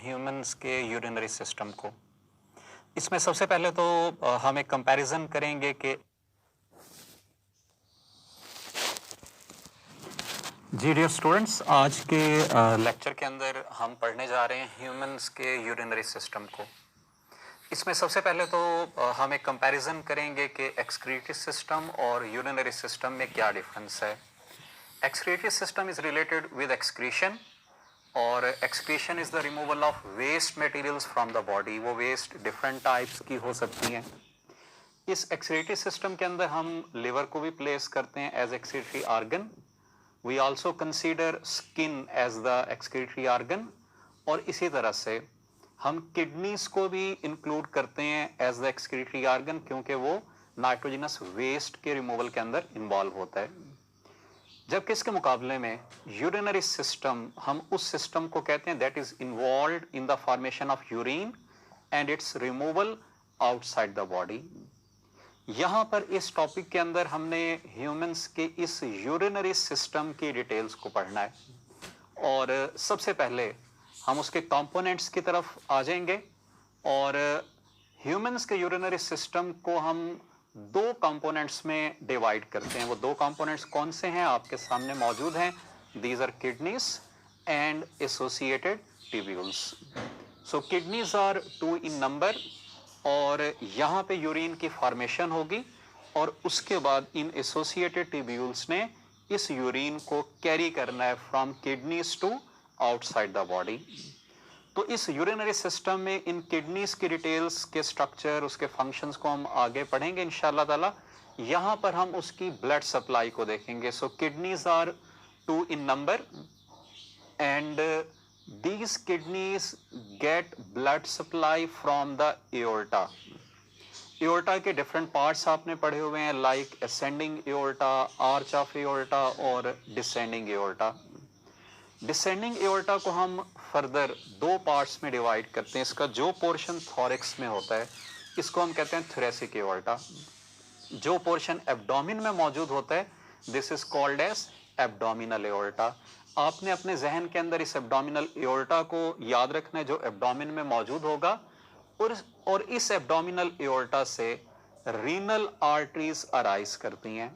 Humans के urinary system को। इसमें सबसे पहले तो हम एक कंपैरिजन करेंगे कि जी डियर स्टूडेंट्स, आज के लेक्चर के अंदर हम पढ़ने जा रहे हैं ह्यूमंस के यूरिनरी सिस्टम को। इसमें सबसे पहले तो हम एक कंपैरिजन करेंगे कि एक्सक्रीटरी सिस्टम और यूरिनरी सिस्टम में क्या डिफरेंस है। Excretory system is related with excretion और excretion is the removal of waste materials from the body. वो वेस्ट डिफरेंट टाइप्स की हो सकती हैं। इस एक्सक्रीटरी सिस्टम के अंदर हम लिवर को भी प्लेस करते हैं as excretory organ. We also consider skin as the excretory organ और इसी तरह से हम किडनीज को भी इंक्लूड करते हैं एज द एक्सक्रीटरी ऑर्गन, क्योंकि वो नाइट्रोजनस वेस्ट के रिमूवल के अंदर इन्वॉल्व होता है। जबकि इसके मुकाबले में यूरिनरी सिस्टम, हम उस सिस्टम को कहते हैं that is involved in the formation of urine and it's removal outside the body. यहाँ पर इस टॉपिक के अंदर हमने ह्यूमंस के इस यूरिनरी सिस्टम की डिटेल्स को पढ़ना है और सबसे पहले हम उसके कंपोनेंट्स की तरफ आ जाएंगे। और ह्यूमंस के यूरिनरी सिस्टम को हम दो कंपोनेंट्स में डिवाइड करते हैं। वो दो कंपोनेंट्स कौन से हैं आपके सामने मौजूद हैं। These are kidneys and associated tubules. So kidneys are 2 in number और यहाँ पे यूरिन की फॉर्मेशन होगी और उसके बाद इन एसोसिएटेड ट्यूब्यूल्स ने इस यूरिन को कैरी करना है from kidneys to outside the body. तो इस यूरिनरी सिस्टम में इन किडनीज की डिटेल्स के स्ट्रक्चर, उसके फंक्शंस को हम आगे पढ़ेंगे इंशाल्लाह ताला। यहाँ पर हम उसकी ब्लड सप्लाई को देखेंगे। So kidneys are 2 in number and these kidneys get blood supply from the aorta. aorta के different parts आपने पढ़े हुए हैं, like ascending aorta, arch of aorta और descending aorta. descending aorta को हम further 2 parts में divide करते हैं। इसका जो portion thorax में होता है इसको हम कहते हैं thoracic aorta। जो portion abdomen में मौजूद होता है this is called as abdominal aorta। आपने अपने जहन के अंदर इस एब्डोमिनल एओर्टा को याद रखना है जो एब्डोमिन में मौजूद होगा और इस एब्डोमिनल एओर्टा से रीनल आर्टरीज अराइज करती हैं।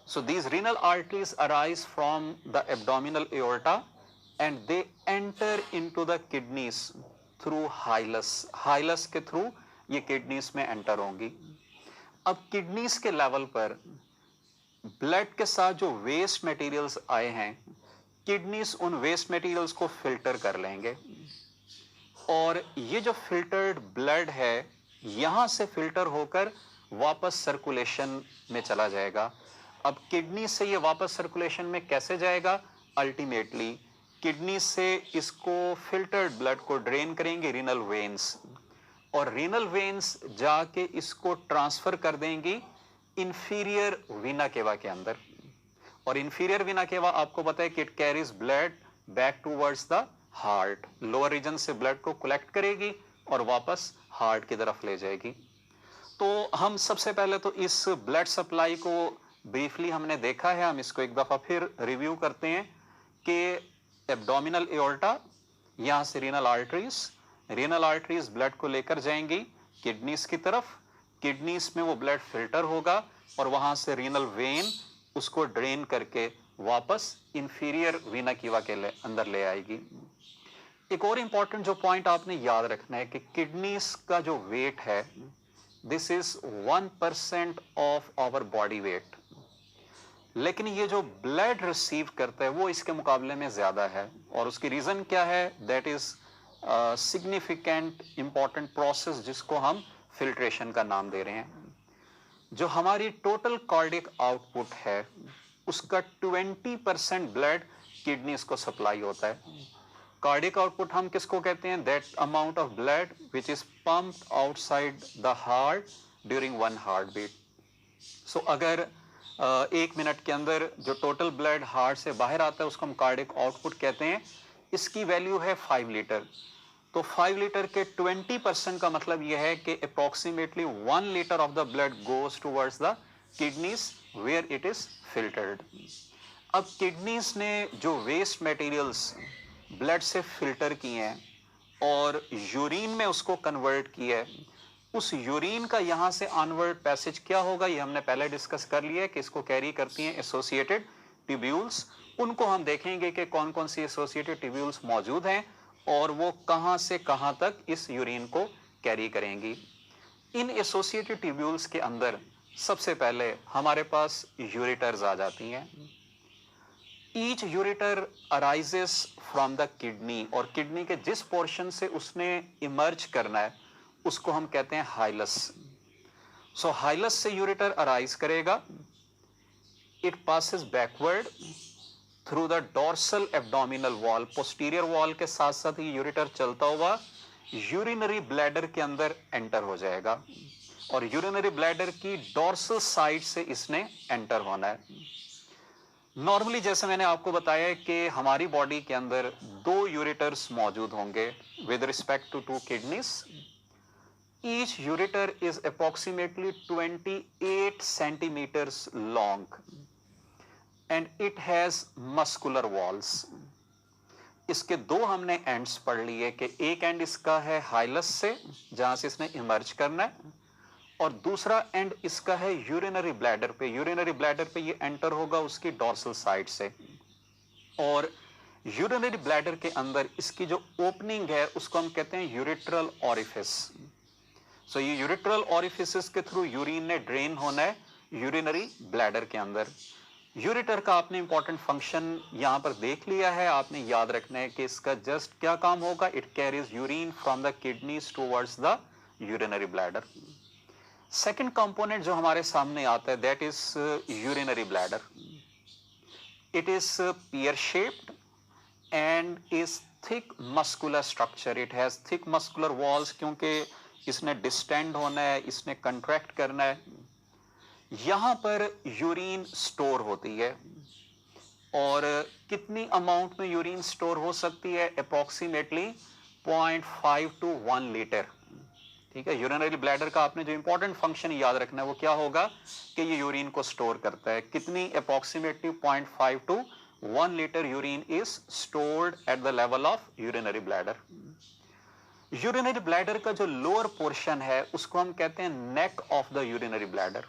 So these renal arteries arise from the abdominal aorta and they enter into the kidneys through hilus. Hilus के थ्रू ये किडनीज में एंटर होंगी। अब किडनीज के लेवल पर ब्लड के साथ जो वेस्ट मटेरियल्स आए हैं, किडनीज उन वेस्ट मटेरियल्स को फिल्टर कर लेंगे और ये जो फिल्टर्ड ब्लड है यहां से फिल्टर होकर वापस सर्कुलेशन में चला जाएगा। अब किडनी से ये वापस सर्कुलेशन में कैसे जाएगा? अल्टीमेटली किडनी से इसको फिल्टर्ड ब्लड को ड्रेन करेंगे रीनल वेन्स और रीनल वेन्स जाके इसको ट्रांसफर कर देंगी इंफीरियर वीना केवा के अंदर। और इंफीरियर वीना केवा आपको पता है कि it carries blood back towards the heart. Lower region से ब्लड को कलेक्ट करेगी और वापस हार्ट की तरफ ले जाएगी। तो हम सबसे पहले तो इस ब्लड सप्लाई को ब्रीफली हमने देखा है, हम इसको एक दफा फिर रिव्यू करते हैं कि एब्डोमिनल एओर्टा, यहाँ से रीनल आर्टरीज ब्लड को लेकर जाएंगी किडनीज की तरफ। किडनीज में वो ब्लड फिल्टर होगा और वहां से रीनल वेन उसको ड्रेन करके वापस इंफीरियर वीना कीवा के अंदर ले आएगी। एक और इंपॉर्टेंट जो पॉइंट आपने याद रखना है कि किडनीज का जो वेट है this is 1% of our body weight, लेकिन ये जो ब्लड रिसीव करता है वो इसके मुकाबले में ज्यादा है। और उसकी रीजन क्या है? That is significant important process जिसको हम फिल्ट्रेशन का नाम दे रहे हैं। जो हमारी टोटल कार्डियक आउटपुट है उसका 20% ब्लड किडनीज को सप्लाई होता है। कार्डियक आउटपुट हम किसको कहते हैं? That amount of blood which is pumped outside the heart during 1 heart beat. So अगर 1 मिनट के अंदर जो टोटल ब्लड हार्ट से बाहर आता है उसको हम कार्डियक आउटपुट कहते हैं। इसकी वैल्यू है 5 लीटर। तो 5 लीटर के 20% का मतलब यह है कि approximately 1 litre of the blood goes towards the kidneys where it is filtered. अब किडनीज ने जो वेस्ट मटेरियल्स ब्लड से फिल्टर किए हैं और यूरिन में उसको कन्वर्ट किया है, उस यूरिन का यहां से ऑनवर्ड पैसेज क्या होगा ये हमने पहले डिस्कस कर लिया है कि इसको कैरी करती हैं एसोसिएटेड ट्यूब्यूल्स। उनको हम देखेंगे कि कौन कौन सी एसोसिएटेड ट्यूब्यूल्स मौजूद हैं और वो कहां से कहां तक इस यूरिन को कैरी करेंगी। इन एसोसिएटेड ट्यूब्यूल्स के अंदर सबसे पहले हमारे पास यूरेटर्स आ जाती हैं। Each ureter arises from the kidney, और किडनी के जिस पोर्शन से उसने इमर्ज करना है उसको हम कहते हैं हाइलस। सो हाइलस से यूरेटर अराइज करेगा, it passes backward through the dorsal abdominal wall, posterior wall के साथ साथ ये यूरेटर चलता हुआ यूरिनरी ब्लैडर के अंदर एंटर हो जाएगा, और यूरिनरी ब्लैडर की डोर्सल साइड से इसने एंटर होना है। नॉर्मली जैसे मैंने आपको बताया है कि हमारी बॉडी के अंदर दो यूरेटर्स मौजूद होंगे with respect to two kidneys. Each ureter is approximately 28 centimetres long and it has muscular walls. इसके दो हमने एंड्स पढ़ लिए कि एक एंड इसका है हाइलस से जहां से इसने इमर्ज करना है, और दूसरा एंड इसका है यूरिनरी ब्लैडर पे। यूरिनरी ब्लैडर पे ये एंटर होगा उसकी डोर्सल साइड से, और यूरिनरी ब्लैडर के अंदर इसकी जो ओपनिंग है उसको हम कहते हैं यूरेट्रल ऑरिफिस। सो ये यूरेट्रल ऑरिफिस के थ्रू यूरिन ने ड्रेन होना है यूरिनरी ब्लैडर के अंदर। यूरेटर का आपने इंपॉर्टेंट फंक्शन यहां पर देख लिया है, आपने याद रखना है कि इसका जस्ट क्या काम होगा, it carries urine from the kidneys towards the urinary bladder. Second component जो हमारे सामने आता है that is urinary bladder. It is pear shaped and is thick muscular structure. It has thick muscular walls, क्योंकि इसने डिस्टेंड होना है, इसने कंट्रैक्ट करना है। यहां पर यूरिन स्टोर होती है, और कितनी अमाउंट में यूरिन स्टोर हो सकती है, अप्रोक्सीमेटली 0.5 to 1 लीटर। ठीक है, यूरिनरी ब्लैडर का आपने जो इंपॉर्टेंट फंक्शन याद रखना है वो क्या होगा कि ये यूरिन को स्टोर करता है। कितनी, approximately 0.5 to 1 litre urine is stored at the level of urinary bladder. Urinary bladder का जो लोअर पोर्शन है उसको हम कहते हैं neck of the urinary bladder,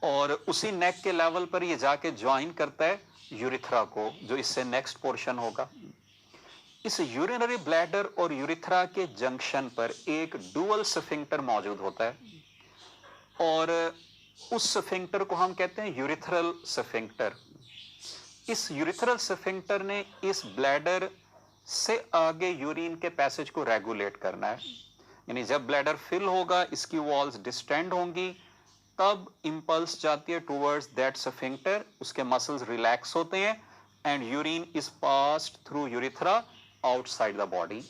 और उसी नेक के लेवल पर ये जाके ज्वाइन करता है यूरिथ्रा को, जो इससे नेक्स्ट पोर्शन होगा। इस यूरिनरी ब्लैडर और यूरिथ्रा के जंक्शन पर एक डुअल स्फिंक्टर मौजूद होता है, और उस स्फिंक्टर को हम कहते हैं यूरिथ्रल स्फिंक्टर। इस यूरिथ्रल स्फिंक्टर ने इस ब्लैडर से आगे यूरिन के पैसेज को रेगुलेट करना है, यानी जब ब्लैडर फिल होगा इसकी वॉल्स डिस्टेंड होंगी, तब इंपल्स जाती है टुवर्ड्स दैट स्फिंक्टर, उसके मसल्स रिलैक्स होते हैं and urine is passed through urethra outside the body.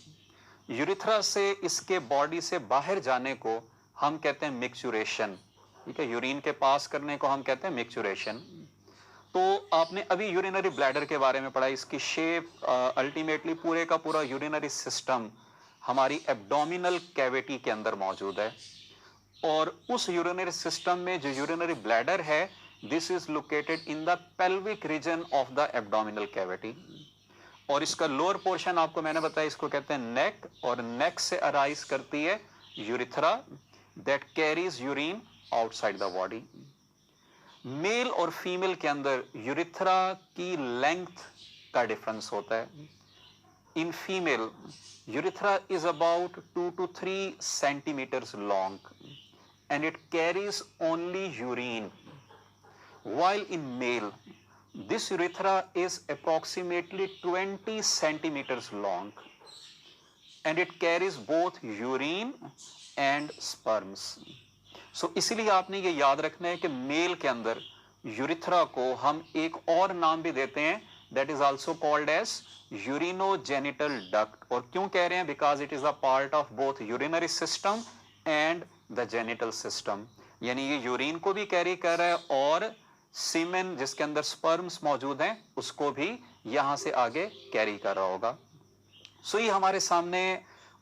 Urethra से इसके बॉडी से बाहर जाने को हम कहते हैं मिक्सचुरेशन। ठीक है, यूरिन के पास करने को हम कहते हैं मिक्सचुरेशन। तो आपने अभी यूरिनरी ब्लैडर के बारे में पढ़ा, इसकी शेप अल्टीमेटली पूरे का पूरा यूरिनरी सिस्टम हमारी एब्डोमिनल कैविटी के अंदर मौजूद है, और उस यूरिनरी सिस्टम में जो यूरिनरी ब्लैडर है this is located in the pelvic region of the abdominal cavity, और इसका लोअर पोर्शन आपको मैंने बताया इसको कहते हैं नेक, और नेक से अराइज करती है urethra that carries urine outside the body. Male और फीमेल के अंदर यूरिथ्रा की लेंथ का डिफरेंस होता है। In female urethra is about 2 to 3 centimeters long and it carries only urine, while in male this urethra is approximately 20 centimeters long and it carries both urine and sperms. So इसीलिए आपने ये याद रखना है कि mail के अंदर urethra को हम एक और नाम भी देते हैं, that is also called as urinogenital duct। और क्यों कह रहे हैं, because it is a part of both urinary system and the genital system, यानी ये यूरिन को भी कैरी कर रहा है और सीमेन जिसके अंदर स्पर्म्स मौजूद हैं उसको भी यहां से आगे कैरी कर रहा होगा। सो ये हमारे सामने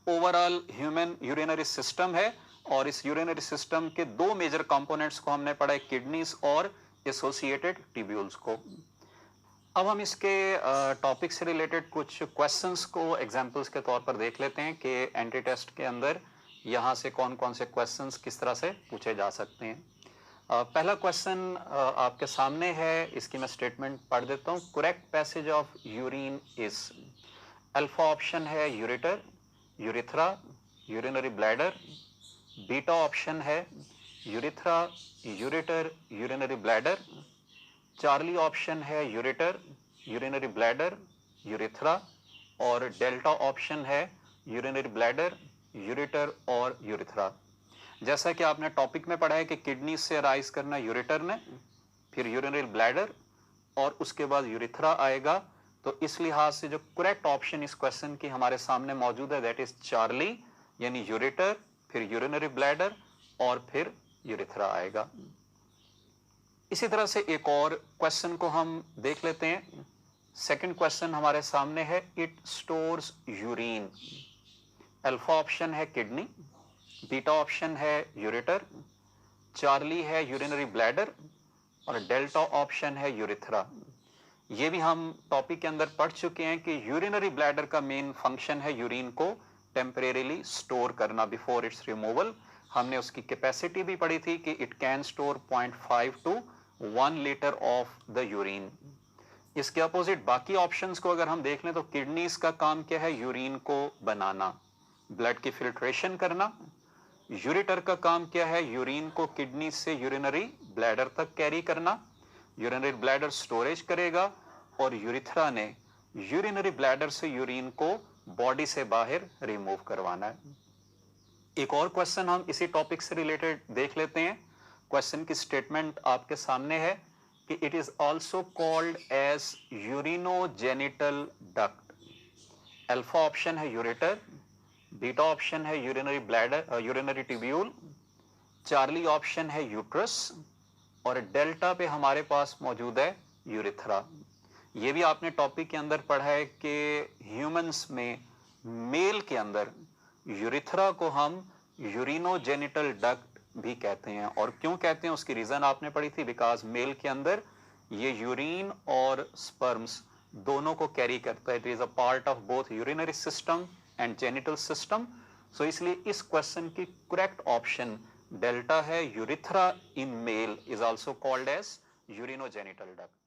ओवरऑल ह्यूमन यूरिनरी सिस्टम है, और इस यूरिनरी सिस्टम के दो मेजर कंपोनेंट्स को हमने पढ़ा है, किडनीज और एसोसिएटेड ट्यूब्यूल्स को। अब हम इसके टॉपिक से रिलेटेड कुछ क्वेश्चंस को एग्जांपल्स के तौर पर देख लेते हैं कि एंटी टेस्ट के अंदर यहाँ से कौन कौन से क्वेश्चंस किस तरह से पूछे जा सकते हैं। पहला क्वेश्चन आपके सामने है, इसकी मैं स्टेटमेंट पढ़ देता हूँ। Correct passage of urine is. Alpha option है ureter, urethra, urinary bladder. Beta option है urethra, ureter, urinary bladder. Charlie option है यूरेटर, यूरिनरी ब्लैडर, यूरिथ्रा। और डेल्टा ऑप्शन है यूरिनरी ब्लैडर, यूरेटर और यूरिथ्रा। जैसा कि आपने टॉपिक में पढ़ा है कि किडनी से राइज करना यूरेटर ने, फिर यूरिनरी ब्लैडर और उसके बाद यूरिथ्रा आएगा। तो इस लिहाज से जो करेक्ट ऑप्शन इस क्वेश्चन की हमारे सामने मौजूद है दैट इज चार्ली, यानी यूरेटर, फिर यूरिनरी ब्लैडर और फिर यूरिथ्रा आएगा। इसी तरह से एक और क्वेश्चन को हम देख लेते हैं। सेकंड क्वेश्चन हमारे सामने है, it stores urine. Alpha option है किडनी, बीटा ऑप्शन है यूरेटर, चार्ली है यूरिनरी ब्लैडर और डेल्टा ऑप्शन है यूरिथ्रा। ये भी हम टॉपिक के अंदर पढ़ चुके हैं कि यूरिनरी ब्लैडर का मेन फंक्शन है यूरिन को टेम्परेरीली स्टोर करना बिफोर इट्स रिमूवल। हमने उसकी कैपेसिटी भी पढ़ी थी कि it can store 0.5 to 1 litre of the urine. इसके अपोजिट बाकी ऑप्शंस को अगर हम देख लें तो किडनीज का काम क्या है, यूरिन को बनाना, ब्लड की फिल्ट्रेशन करना। यूरेटर का काम क्या है, यूरिन को किडनी से यूरिनरी ब्लैडर तक कैरी करना, यूरिनरी ब्लैडर स्टोरेज करेगा। और यूरिथ्रा ने यूरिनरी ब्लैडर से यूरिन को बॉडी से बाहर रिमूव करवाना है। एक और क्वेश्चन हम इसी टॉपिक से रिलेटेड देख लेते हैं। क्वेश्चन की स्टेटमेंट आपके सामने है कि it is also called as urinogenital duct. Alpha option है यूरेटर, बीटा ऑप्शन है urinary bladder, urinary tubule, Charlie option है यूट्रस और डेल्टा पे हमारे पास मौजूद है यूरिथ्रा। ये भी आपने टॉपिक के अंदर पढ़ा है कि ह्यूमंस में मेल के अंदर यूरिथ्रा को हम यूरिनोजेनिटल डक्ट भी कहते हैं। और क्यों कहते हैं उसकी रीजन आपने पढ़ी थी, बिकॉज मेल के अंदर ये यूरिन और स्पर्म्स दोनों को कैरी करता है। It is a part of both urinary system and genital system. So इसलिए इस क्वेश्चन की करेक्ट ऑप्शन डेल्टा है। Urethra in male is also called as urinogenital duct.